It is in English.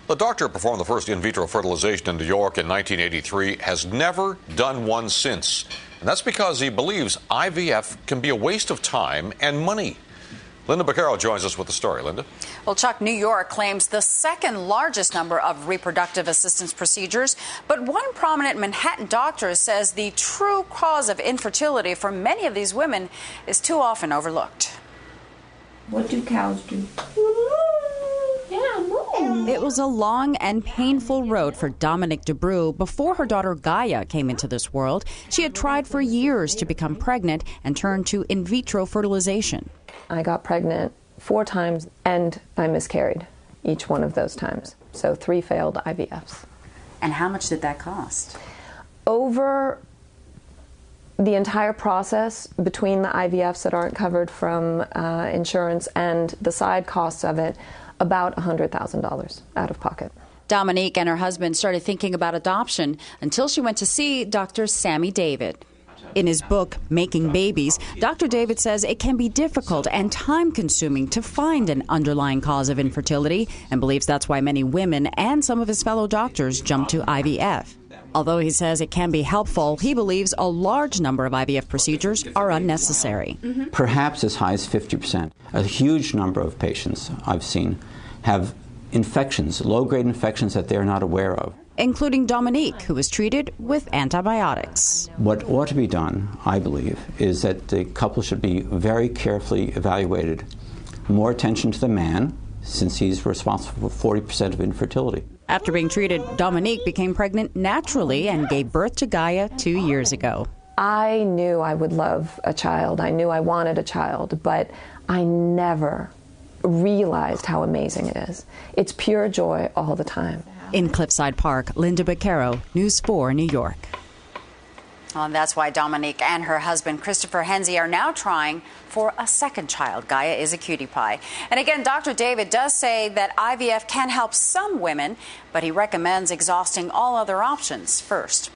The doctor performed the first in vitro fertilization in New York in 1983, has never done one since. And that's because he believes IVF can be a waste of time and money. Linda Baccaro joins us with the story. Linda? Well, Chuck, New York claims the second largest number of reproductive assistance procedures. But one prominent Manhattan doctor says the true cause of infertility for many of these women is too often overlooked. What do cows do? It was a long and painful road for Dominique DeBrew before her daughter Gaia came into this world. She had tried for years to become pregnant and turned to in vitro fertilization. I got pregnant 4 times and I miscarried each one of those times. So 3 failed IVFs. And how much did that cost? Over the entire process, between the IVFs that aren't covered from insurance and the side costs of it, about $100,000 out of pocket. Dominique and her husband started thinking about adoption until she went to see Dr. Sami David. In his book, Making Babies, Dr. David says it can be difficult and time-consuming to find an underlying cause of infertility and believes that's why many women and some of his fellow doctors jump to IVF. Although he says it can be helpful, he believes a large number of IVF procedures are unnecessary. Perhaps as high as 50%. A huge number of patients I've seen have infections, low-grade infections that they're not aware of. Including Dominique, who was treated with antibiotics. What ought to be done, I believe, is that the couple should be very carefully evaluated. More attention to the man, since he's responsible for 40% of infertility. After being treated, Dominique became pregnant naturally and gave birth to Gaia 2 years ago. I knew I would love a child. I knew I wanted a child, but I never realized how amazing it is. It's pure joy all the time. In Cliffside Park, Linda Baccaro, News 4, New York. Well, and that's why Dominique and her husband, Christopher Henze, are now trying for a second child. Gaia is a cutie pie. And again, Dr. David does say that IVF can help some women, but he recommends exhausting all other options first.